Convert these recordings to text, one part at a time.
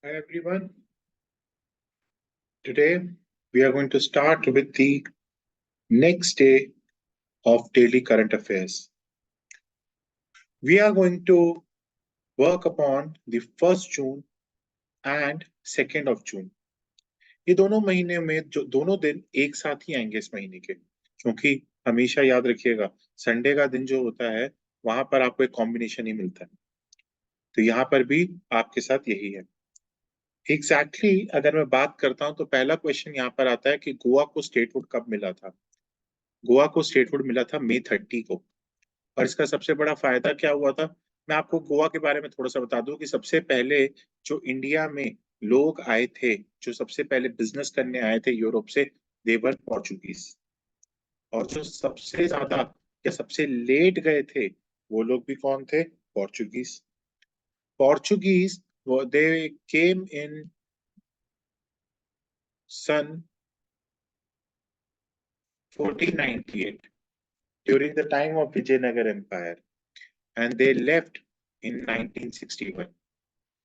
Hi everyone. Today we are going to start with the next day of daily current affairs. We are going to work upon the 1st June and 2nd of June. ये दोनों महीने में जो दोनों दिन एक साथ ही आएंगे इस महीने के, क्योंकि हमेशा याद रखिएगा संडे का दिन जो होता है वहां पर आपको एक कॉम्बिनेशन ही मिलता है। तो यहाँ पर भी आपके साथ यही है। एग्जैक्टली अगर मैं बात करता हूं तो पहला क्वेश्चन यहाँ पर आता है कि गोवा को स्टेटहुड कब मिला था। गोवा को स्टेटहुड मिला था मई 30 को। और इसका सबसे बड़ा फायदा क्या हुआ था, मैं आपको गोवा के बारे में थोड़ा सा बता दूं कि सबसे पहले जो इंडिया में लोग आए थे, जो सबसे पहले बिजनेस करने आए थे यूरोप से, देवर पोर्चुगीज। और जो सबसे ज्यादा या सबसे लेट गए थे वो लोग भी कौन थे? Portuguese. Portuguese they came in सन 1498 during the time of Vijayanagar Empire and they left in 1961।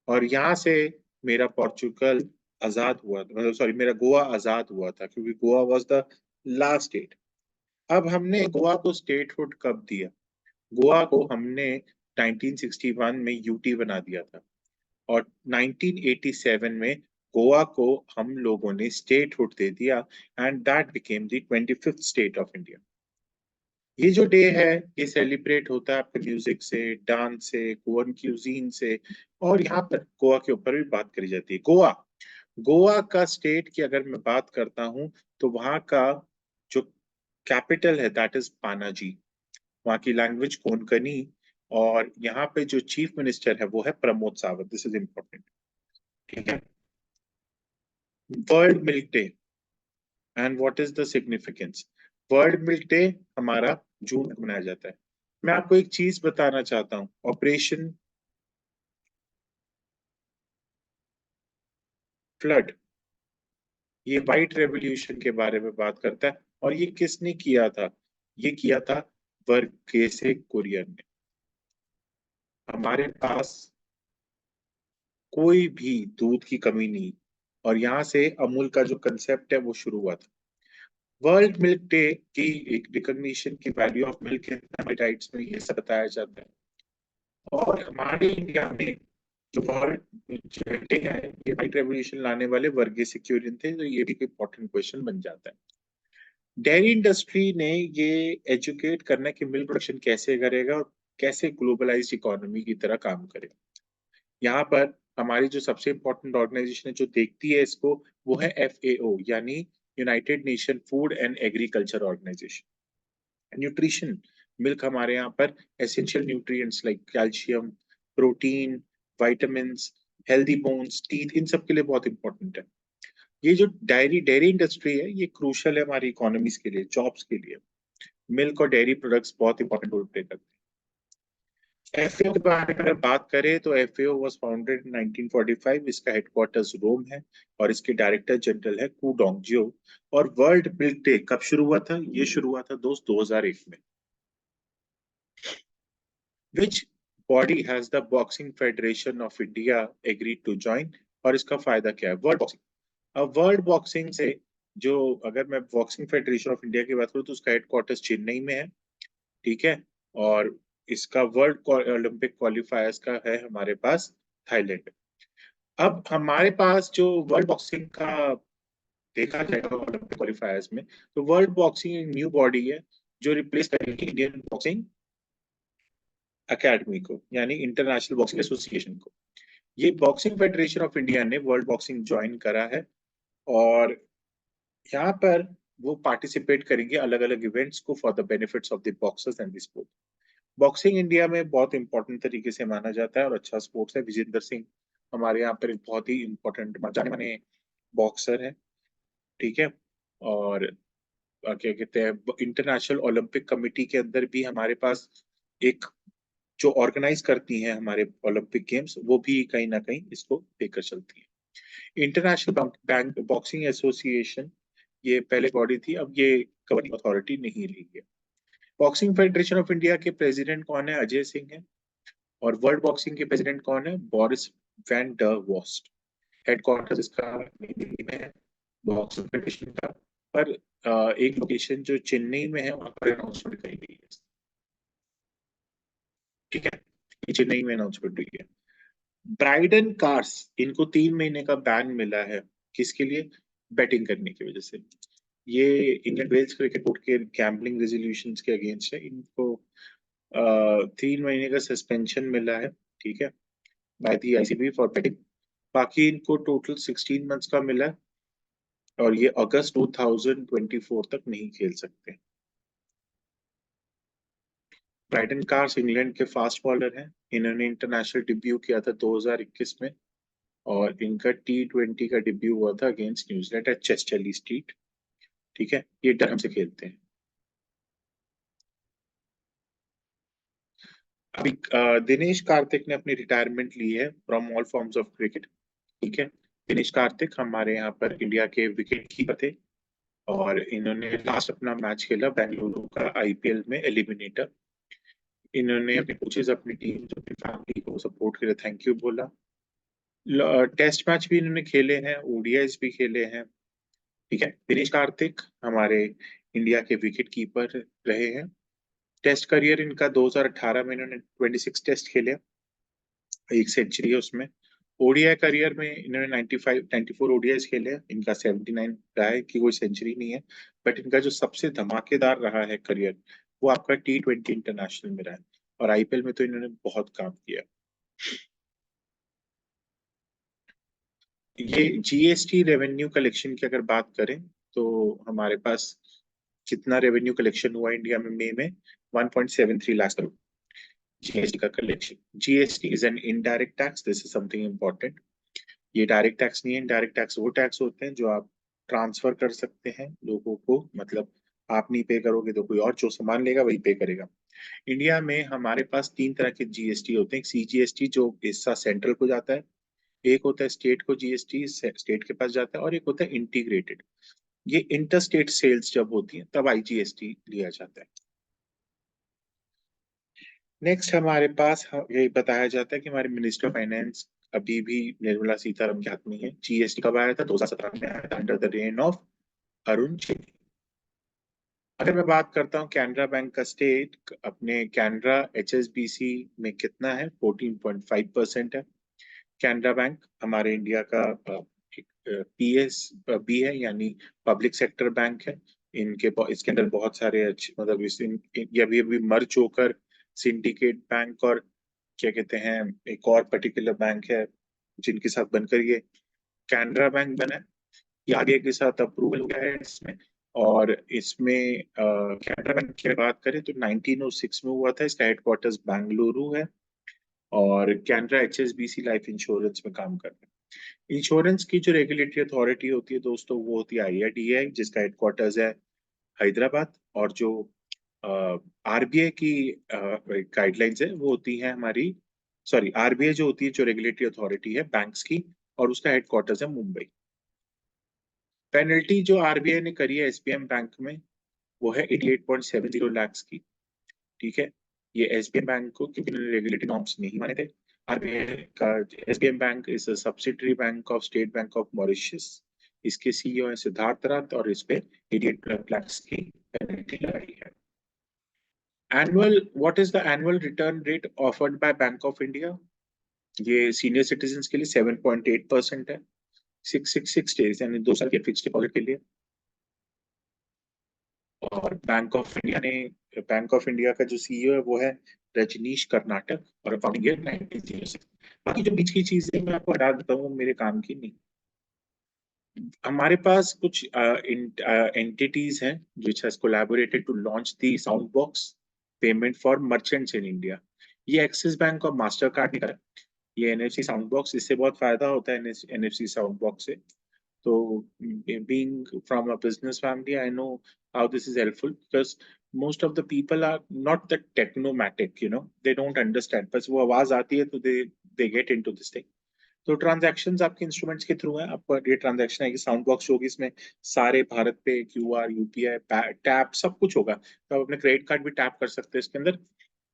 और यहाँ से मेरा पोर्चुगल आजाद हुआ, मतलब सॉरी मेरा गोवा आजाद हुआ था, क्योंकि Goa was the last state. अब हमने गोवा को स्टेटहुड कब दिया? गोवा को हमने 1961 में यूटी बना दिया था और 1987 में गोवा को हम लोगों ने स्टेटहुड दे दिया and that became the 25th state of India. ये जो डे है ये सेलिब्रेट होता है आपके म्यूजिक से, डांस से, गोवन क्यूजीन से। और यहाँ पर गोवा के ऊपर भी बात करी जाती है। गोवा गोवा का स्टेट की अगर मैं बात करता हूँ तो वहाँ का जो कैपिटल है दैट इज पानाजी। वहाँ की लैंग्वेज कोंकणी। और यहाँ पे जो चीफ मिनिस्टर है वो है Pramod Sawant. This is important. ठीक है। World milk day and what is the significance? World milk day हमारा जून में मनाया जाता है। मैं आपको एक चीज बताना चाहता हूँ, ऑपरेशन फ्लड, ये व्हाइट रेवोल्यूशन के बारे में बात करता है। और ये किसने किया था? ये किया था वर्गीसे कुरियन ने। हमारे पास कोई भी दूध की कमी नहीं, और यहाँ से अमूल का जो कंसेप्ट है वो शुरू हुआ था। वर्ल्ड मिल्क डे की एक रिकॉग्निशन की value of milk in diets में ये सब बताया जाता है। और हमारे इंडिया में जो वर्ल्ड डे है ये व्हाइट रेवोल्यूशन लाने वाले वर्गीस कुरियन थे, तो ये भी एक इंपॉर्टेंट क्वेश्चन बन जाता है। डेयरी इंडस्ट्री ने ये एजुकेट करना कि मिल्क प्रोडक्शन कैसे करेगा और कैसे ग्लोबलाइज्ड इकोनॉमी की तरह काम करेगा। यहाँ पर हमारी जो सबसे इम्पोर्टेंट ऑर्गेनाइजेशन है जो देखती है इसको, वो है FAO, यानी United Nation food and agriculture organisation. Nutrition, milk हमारे यहाँ पर essential nutrients like calcium, protein, vitamins, healthy bones, teeth, इन सब के लिए बहुत इंपॉर्टेंट है। ये जो डेयरी डेयरी इंडस्ट्री है ये क्रूशल है हमारी इकोनॉमीज के लिए, जॉब्स के लिए। मिल्क और डेयरी प्रोडक्ट्स बहुत इंपॉर्टेंट रोल प्ले करते हैं। FAO के बारे में अगर बात करें तो FAO वाज फाउंडेड इन 1945। इसका हेडक्वार्टर्स रोम है और इसके डायरेक्टर जनरल है कू डोंगजियो। और वर्ल्ड मिल्क डे कब शुरू हुआ था? ये शुरू हुआ था दोस्त 2001 में। Which body has the Boxing Federation of India agreed to join? और इसका फायदा क्या है? World boxing. अब वर्ल्ड बॉक्सिंग से जो, अगर मैं बॉक्सिंग फेडरेशन ऑफ इंडिया की बात करूँ तो उसका हेडक्वार्टर्स चेन्नई में है। ठीक है। और इसका वर्ल्ड ओलंपिक क्वालिफायर्स का है हमारे पास थाईलैंड। अब हमारे पास जो वर्ल्ड बॉक्सिंग का देखा जाएगा ओलंपिक क्वालिफायर्स में, तो वर्ल्ड बॉक्सिंग एक न्यू बॉडी है जो रिप्लेस करेगी इंडियन बॉक्सिंग अकेडमी को, यानी इंटरनेशनल बॉक्सिंग एसोसिएशन को। ये बॉक्सिंग फेडरेशन ऑफ इंडिया ने वर्ल्ड बॉक्सिंग ज्वाइन करा है। और यहाँ पर वो पार्टिसिपेट करेंगे अलग अलग इवेंट्स को for the benefits of the boxers and the sport. Boxing India में बहुत इंपॉर्टेंट तरीके से माना जाता है और अच्छा स्पोर्ट्स है। विजेंद्र सिंह हमारे यहाँ पर एक बहुत ही इंपॉर्टेंट जाने माने बॉक्सर है। ठीक है। और क्या कहते हैं, इंटरनेशनल ओलंपिक कमेटी के अंदर भी हमारे पास एक जो ऑर्गेनाइज करती हैं हमारे ओलंपिक गेम्स, वो भी कहीं ना कहीं इसको लेकर चलती है। इंटरनेशनल बैंक बॉक्सिंग एसोसिएशन ये पहले बॉडी थी, अब ये गवर्निंग अथॉरिटी नहीं रही है। बॉक्सिंग फेडरेशन ऑफ इंडिया के प्रेसिडेंट कौन है? अजय सिंह है। और वर्ल्ड बॉक्सिंग के प्रेसिडेंट कौन है? Boris van der वॉस्ट। हेडक्वार्टर इसका नई दिल्ली में है, बॉक्स ऑफिस का। पर एक लोकेशन जो चेन्नई में है वहां पर अनाउंसमेंट करी गई है। ठीक है, ये चेन्नई में अनाउंसमेंट हुई है। ब्राइडन कार्स, इनको 3 महीने का बैन मिला है। किसके लिए? बैटिंग करने की वजह से। ये इंग्लैंड वेल्स क्रिकेट बोर्ड के गैम्बलिंग रेजोल्यूशन के अगेंस्ट है। इनको 3 महीने का सस्पेंशन मिला है, ठीक है, by the ICB for batting. बाकी इनको टोटल 16 मंथ्स का मिला है, और ये अगस्त 2024 तक नहीं खेल सकते। ब्राइडन कार्स इंग्लैंड के फास्ट बॉलर हैं। इन्होंने इंटरनेशनल डिब्यू किया था 2021 में, और इनका T20 का डिब्यू हुआ था अगेंस्ट न्यूजीलैंड एट चेस्टरली स्ट्रीट। ठीक है, ये टर्म से खेलते हैं। अभी दिनेश कार्तिक ने अपनी रिटायरमेंट ली है from all forms of cricket. ठीक है, दिनेश कार्तिक हमारे यहाँ पर इंडिया के विकेट कीपर थे, और इन्होंने लास्ट अपना मैच खेला बेंगलुरु का आईपीएल में एलिमिनेटर। इन्होंने अपने कोचेज, अपनी टीम, अपनी फैमिली को सपोर्ट के लिए थैंक यू बोला। टेस्ट मैच भी इन्होंने खेले हैं, ओडीआईज भी खेले हैं। ठीक है, दिनेश कार्तिक हमारे इंडिया के विकेट कीपर रहे हैं। टेस्ट करियर इनका 2018 में इन्होंने 26 टेस्ट खेले, एक सेंचुरी है उसमें। ओडीआई करियर में इन्होंने 94 ओडीआई खेले हैं, इनका 79 रहा है कि कोई सेंचुरी नहीं है। बट इनका जो सबसे धमाकेदार रहा है करियर, वो आपका T20 इंटरनेशनल में रहा है, और आईपीएल में तो इन्होंने बहुत काम किया। ये जीएसटी रेवेन्यू कलेक्शन की अगर बात करें, तो हमारे पास कितना रेवेन्यू कलेक्शन हुआ इंडिया में मई में? 1.73 लाख करोड़ जीएसटी का collection. GST is an indirect tax, this is something important. ये डायरेक्ट टैक्स नहीं है। डायरेक्ट टैक्स वो टैक्स होते हैं जो आप ट्रांसफर कर सकते हैं लोगों को, मतलब आप नहीं पे करोगे तो कोई और जो सामान लेगा वही पे करेगा। इंडिया में हमारे पास 3 तरह के जीएसटी होते हैं। सीजीएसटी जो हिस्सा सेंट्रल को जाता है, एक होता है स्टेट को जीएसटी, स्टेट के पास जाता है, और एक होता है इंटीग्रेटेड। ये इंटर स्टेट सेल्स जब होती है तब आईजीएसटी लिया जाता है। नेक्स्ट हमारे पास ये बताया जाता है कि हमारे मिनिस्टर ऑफ फाइनेंस अभी भी निर्मला सीतारमण के हाथ में है। जीएसटी कब आया था? 2017 में आया था, under the rain of Arun Jaitley. अगर मैं बात करता हूँ कैनरा बैंक का स्टेक अपने कैनरा एचएसबीसी में कितना है? 14.5% है। कैनरा बैंक हमारे इंडिया का पीएस बी है, यानी पब्लिक सेक्टर बैंक है। इसके अंदर बहुत सारे अच्छे, मतलब ये अभी अभी मर्ज होकर सिंडिकेट बैंक और क्या कहते हैं, एक और पर्टिकुलर बैंक है जिनके साथ बनकर ये कैनरा बैंक बना है। ये आगे के साथ अप्रूवल हो गया है इसमें। और इसमें कैनरा बैंक की बात करें तो 1906 में हुआ था। इसका हेडक्वार्टर्स बेंगलुरु है, और कैनरा एचएसबीसी लाइफ इंश्योरेंस में काम कर रहा है। इंश्योरेंस की जो रेगुलेटरी अथॉरिटी होती है दोस्तों, वो होती है आईआरडीआई, जिसका हेडक्वार्टर्स है हैदराबाद। और जो आरबीआई की गाइडलाइंस है वो होती है हमारी, सॉरी, आरबीआई जो होती है, जो रेगुलेटरी अथॉरिटी है बैंक्स की, और उसका हेडक्वार्टर्स है मुंबई। पेनल्टी जो आरबीआई ने करी है एसबीएम बैंक में, वो है 88.70 लाख की। ठीक है, ये एसबीएम बैंक को, क्योंकि इन्होंने रेगुलेटरी नॉर्म्स नहीं माने थे। आरबीआई का SBM bank is a subsidiary bank of state bank of Mauritius. इसके सीईओ है सिद्धार्थ रथ, और इस पे 88 लाख की पेनल्टी लगाई है। Annual, what is the annual return rate offered by bank of India? ये सीनियर सिटीजन के लिए 7.8% है, 666 डेज, यानी 2 साल के फिक्स डिपॉजिट के लिए। और बैंक ऑफ इंडिया का जो सीईओ है वो है रजनीश कर्नाटक, और फाउंडिंग ईयर 1906। बाकी जो बीच की चीजें मैं आपको हटा देता हूँ, मेरे काम की नहीं। हमारे पास कुछ एंटिटीज हैं which has collaborated to launch the sound box payment for merchants in India. ये एक्सिस बैंक और मास्टर कार्ड निकला है। ये एनएफसी साउंड बॉक्स, इससे बहुत फायदा होता है एनएफसी साउंड बॉक्स से। So, being from a business family, I know how this is helpful, because most of the people are not that technomatic, they don't understand. बस वो आवाज आती है तो they get into this thing. तो transactions आपके instruments के through हैं। आपको ये ट्रांजैक्शन है कि साउंड बॉक्स होगी, इसमें सारे भारत पे क्यूआर, यूपीआई, टैप सब कुछ होगा, तो आप अपने क्रेडिट कार्ड भी टैप कर सकते हैं इसके अंदर।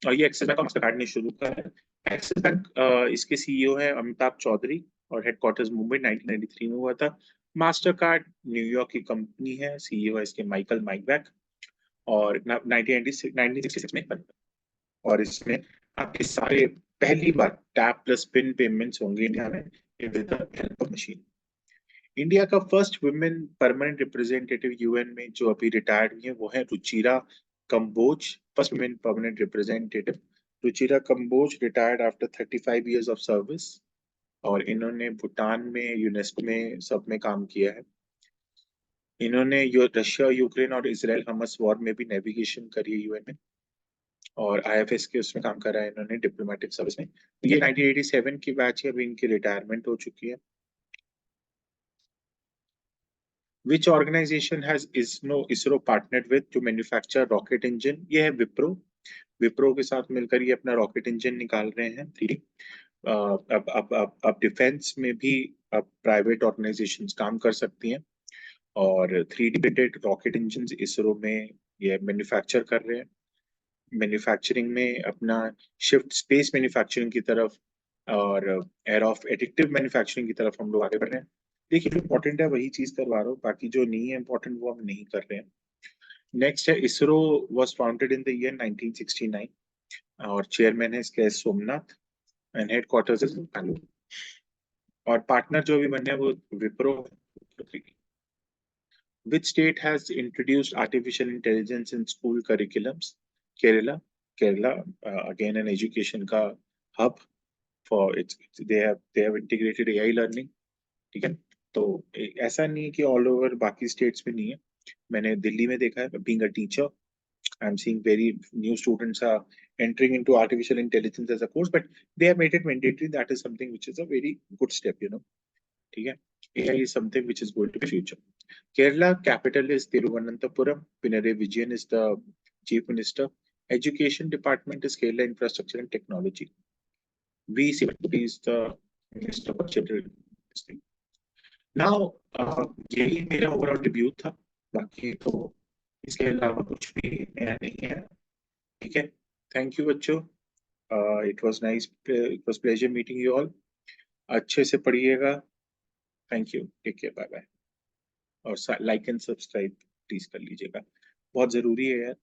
और ये एक्सिस बैंक मास्टर कार्ड ने शुरू करा है। एक्सिस बैंक, इसके सीईओ है अमिताभ चौधरी, और हेडक्वार्टर्स मुंबई 1993 में हुआ था। मास्टर कार्ड न्यूयॉर्क की कंपनी है, सीईओ है इसके माइकल माइकबैक, और 1966 में बना, और इसमें आपके सारे पहली बार टैप प्लस पिन पेमेंट्स होंगे इंडिया में with the help of machine. India का first women permanent representative UN में जो अभी रिटायर्ड हुई है वो है Ruchira Kamboj, first women permanent representative. Ruchira Kamboj retired after 35 years of service, और इन्होंने भूटान में यूनेस्को में सब में काम किया है। इन्होंने रशिया यूक्रेन और इसराइल हमस वॉर में भी नेविगेशन करी है यूएन में, और आईएफएस के उसमें काम करा है इन्होंने डिप्लोमेटिक सर्विस में। ये 1987 की बैच है, अभी इनकी रिटायरमेंट हो चुकी है। Which organization has ISRO partnered with to manufacture rocket engine? ये है विप्रो। विप्रो के साथ मिलकर ये अपना रॉकेट इंजन निकाल रहे हैं। थ्री अब डिफेंस में भी अब प्राइवेट ऑर्गेनाइजेशंस काम कर सकती हैं, और 3D printed rocket engine ISRO में ये मैन्युफैक्चर कर रहे हैं। मैन्युफैक्चरिंग में अपना शिफ्ट स्पेस मैन्युफैक्चरिंग की तरफ और एयर ऑफ एडिटिव मैन्युफैक्चरिंग की तरफ हम लोग आगे बढ़ रहे हैं। देखिए जो इम्पोर्टेंट है वही चीज करवा रहा हूँ, बाकी जो नहीं है इम्पोर्टेंट वो हम नहीं कर रहे हैं। नेक्स्ट है ISRO was founded in the year 1969, और चेयरमैन है इसके S Somnath, and headquarters is Bangalore, और पार्टनर जो भी बने हैं वो Wipro. Which state has introduced artificial intelligence in school curriculums? Kerala. Kerala, again an education का hub for its they have integrated AI learning. ठीक है, तो ऐसा नहीं है कि ऑल ओवर बाकी स्टेट्स में नहीं है। मैंने दिल्ली में देखा है, being a teacher I am seeing very new students are entering into artificial intelligence as a course, but they have made it mandatory. That is something which is a very good step, you know. ठीक है, AI is something which is going to be future. Kerala capital is Thiruvananthapuram. Pinarayi Vijayan is the chief minister. Education department is Kerala Infrastructure and Technology. V. Sivapati is the minister for children. Now, यही मेरा overall review था, बाकी तो इसके अलावा कुछ भी नया नहीं है। ठीक है, थैंक यू बच्चों, it was nice, it was pleasure meeting you all. अच्छे से पढ़िएगा। Thank you, take care, bye bye, और लाइक एंड सब्सक्राइब प्लीज कर लीजिएगा, बहुत जरूरी है यार।